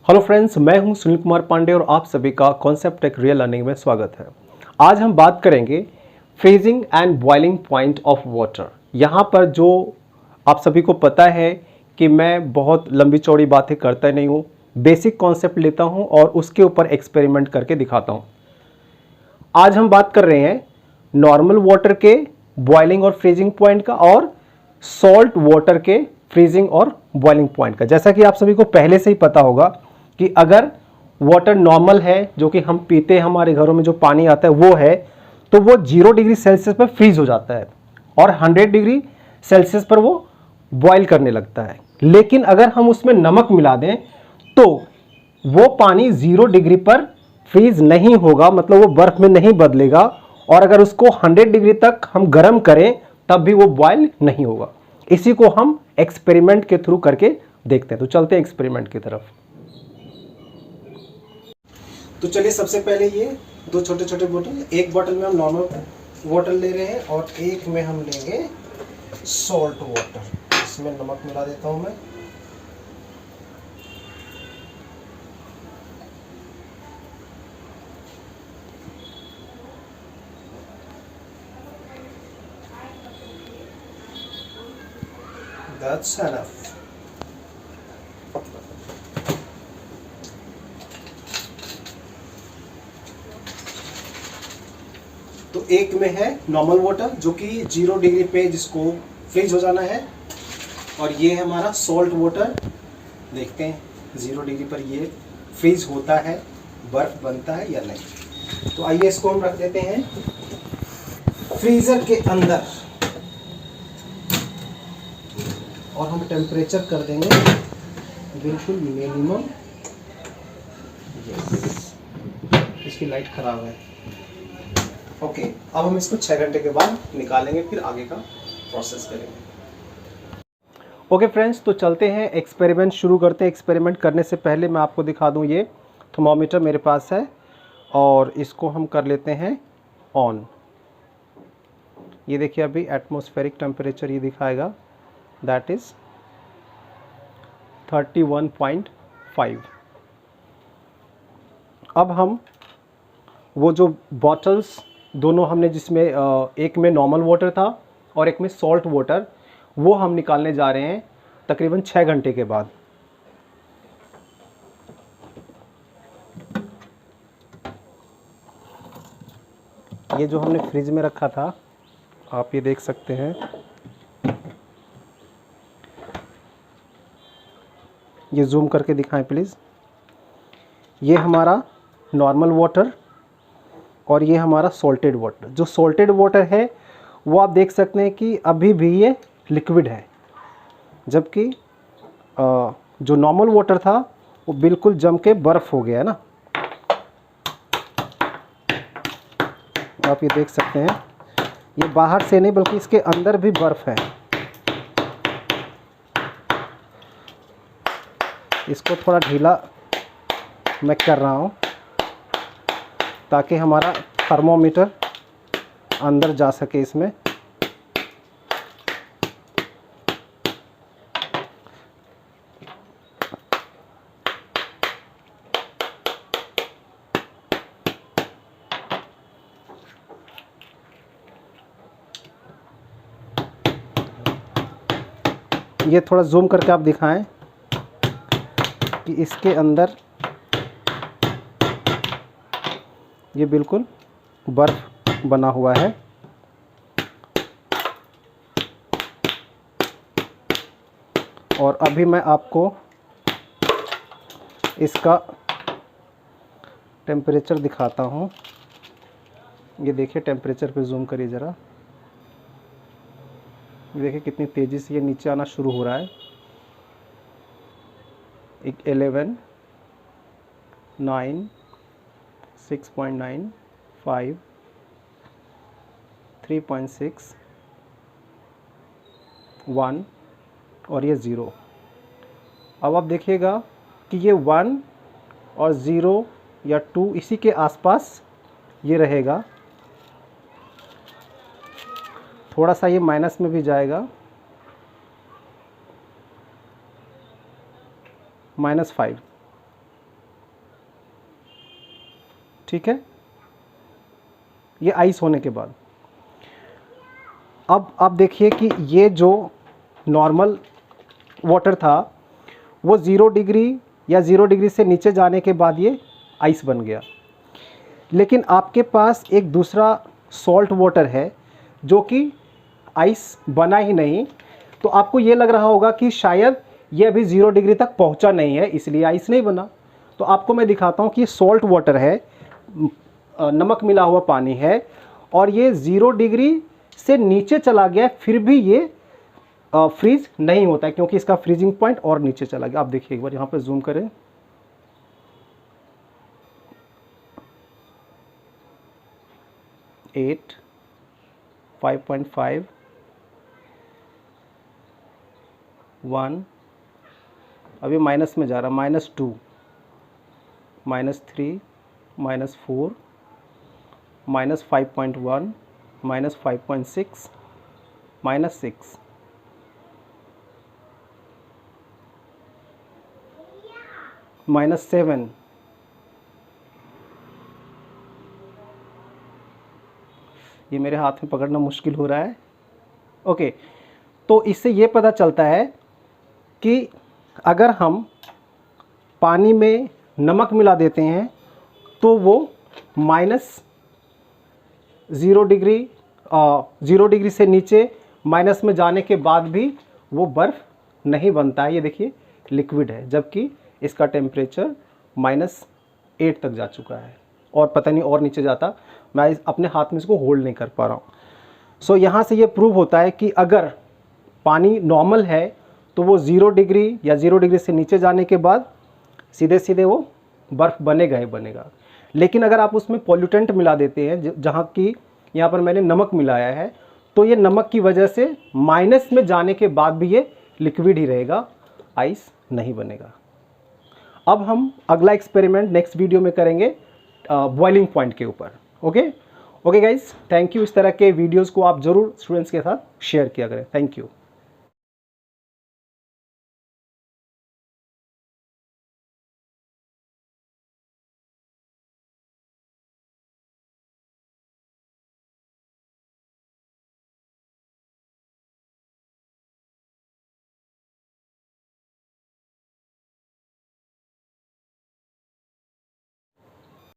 Hello friends, मैं हूं सुनील कुमार पांडे और आप सभी का कॉन्सेप्ट टेक रियल लर्निंग में स्वागत है। आज हम बात करेंगे freezing and boiling point of water. यहाँ पर जो आप सभी को पता है कि मैं बहुत लंबी चौड़ी बातें करता नहीं हूँ, बेसिक कॉन्सेप्ट लेता हूँ और उसके ऊपर एक्सपेरिमेंट करके दिखाता हूँ। आज हम बात कर रहे हैं नॉर्मल वाटर के बॉइलिंग और फ्रीजिंग पॉइंट का और सॉल्ट वाटर के फ्रीजिंग और बॉइलिंग पॉइंट का। जैसा कि आप सभी को पहले से ही पता होगा कि अगर वाटर नॉर्मल है, जो कि हम पीते हैं, हमारे घरों में जो पानी आता है वो है, तो वो 0 डिग्री सेल्सियस पर फ्रीज हो जाता है और 100 डिग्री सेल्सियस पर वो बॉयल करने लगता है। लेकिन अगर हम उसमें नमक मिला दें तो वो पानी 0 डिग्री पर फ्रीज नहीं होगा, मतलब वो बर्फ में नहीं बदलेगा। और अगर उसको 100 डिग्री तक हम गर्म करें तब भी वो बॉयल नहीं होगा। इसी को हम एक्सपेरिमेंट के थ्रू करके देखते हैं। तो चलते हैं एक्सपेरिमेंट की तरफ। तो चलिए, सबसे पहले ये दो छोटे छोटे बोतल, एक बोतल में हम नॉर्मल वाटर ले रहे हैं और एक में हम लेंगे सॉल्ट वाटर। इसमें नमक मिला देता हूं मैं। That's enough. तो एक में है नॉर्मल वाटर जो कि 0 डिग्री पे जिसको फ्रीज हो जाना है, और ये है हमारा सॉल्ट वाटर। देखते हैं 0 डिग्री पर ये फ्रीज होता है, बर्फ बनता है या नहीं। तो आइए इसको हम रख देते हैं फ्रीजर के अंदर और हम टेम्परेचर कर देंगे बिल्कुल मिनिमम। इसकी लाइट खराब है। ओके, अब हम इसको 6 घंटे के बाद निकालेंगे, फिर आगे का प्रोसेस करेंगे। ओके फ्रेंड्स, तो चलते हैं, एक्सपेरिमेंट शुरू करते हैं। एक्सपेरिमेंट करने से पहले मैं आपको दिखा दूं, ये थर्मोमीटर मेरे पास है और इसको हम कर लेते हैं ऑन। ये देखिए, अभी एटमॉस्फेरिक टेम्परेचर ये दिखाएगा, दैट इज़ 31.5। अब हम वो जो बॉटल्स दोनों हमने, जिसमें एक में नॉर्मल वाटर था और एक में सॉल्ट वाटर, वो हम निकालने जा रहे हैं तकरीबन 6 घंटे के बाद। ये जो हमने फ्रिज में रखा था, आप ये देख सकते हैं, ये जूम करके दिखाएं प्लीज़। ये हमारा नॉर्मल वाटर और ये हमारा सॉल्टेड वाटर। जो सॉल्टेड वाटर है वो आप देख सकते हैं कि अभी भी ये लिक्विड है, जबकि जो नॉर्मल वाटर था वो बिल्कुल जम के बर्फ़ हो गया है ना। आप ये देख सकते हैं, ये बाहर से नहीं बल्कि इसके अंदर भी बर्फ़ है। इसको थोड़ा ढीला मैं कर रहा हूँ ताकि हमारा थर्मोमीटर अंदर जा सके इसमें। ये थोड़ा जूम करके आप दिखाएं कि इसके अंदर ये बिल्कुल बर्फ बना हुआ है। और अभी मैं आपको इसका टेम्परेचर दिखाता हूँ। ये देखिए, टेम्परेचर पे जूम करिए ज़रा। ये देखिए कितनी तेज़ी से ये नीचे आना शुरू हो रहा है। 11, 9, 6.9, 5, 3.6, 1 और ये 0। अब आप देखिएगा कि ये 1 और 0 या 2 इसी के आसपास ये रहेगा। थोड़ा सा ये माइनस में भी जाएगा, -5। ठीक है, ये आइस होने के बाद। अब आप देखिए कि ये जो नॉर्मल वाटर था वो 0 डिग्री या 0 डिग्री से नीचे जाने के बाद ये आइस बन गया। लेकिन आपके पास एक दूसरा सॉल्ट वाटर है जो कि आइस बना ही नहीं, तो आपको ये लग रहा होगा कि शायद ये अभी 0 डिग्री तक पहुंचा नहीं है इसलिए आइस नहीं बना। तो आपको मैं दिखाता हूँ कि सॉल्ट वाटर है, नमक मिला हुआ पानी है, और ये 0 डिग्री से नीचे चला गया, फिर भी ये फ्रीज नहीं होता है क्योंकि इसका फ्रीजिंग पॉइंट और नीचे चला गया। आप देखिए एक बार यहाँ पर जूम करें, 8, 5.5, 1, अभी माइनस में जा रहा, -2, -3, -4, -5.1, -5.6, -6, -7, ये मेरे हाथ में पकड़ना मुश्किल हो रहा है। ओके, तो इससे ये पता चलता है कि अगर हम पानी में नमक मिला देते हैं तो वो -0 डिग्री 0 डिग्री से नीचे माइनस में जाने के बाद भी वो बर्फ़ नहीं बनता है। ये देखिए लिक्विड है, जबकि इसका टेम्परेचर -8 तक जा चुका है और पता नहीं और नीचे जाता, मैं अपने हाथ में इसको होल्ड नहीं कर पा रहा हूँ। सो यहाँ से ये प्रूव होता है कि अगर पानी नॉर्मल है तो वो 0 डिग्री या 0 डिग्री से नीचे जाने के बाद सीधे सीधे वो बर्फ़ बनेगा ही बनेगा। लेकिन अगर आप उसमें पॉल्यूटेंट मिला देते हैं, जहाँ की यहाँ पर मैंने नमक मिलाया है, तो ये नमक की वजह से माइनस में जाने के बाद भी ये लिक्विड ही रहेगा, आइस नहीं बनेगा। अब हम अगला एक्सपेरिमेंट नेक्स्ट वीडियो में करेंगे बॉइलिंग पॉइंट के ऊपर। Okay guys, thank you. इस तरह के वीडियोज़ को आप ज़रूर स्टूडेंट्स के साथ शेयर किया करें। Thank you.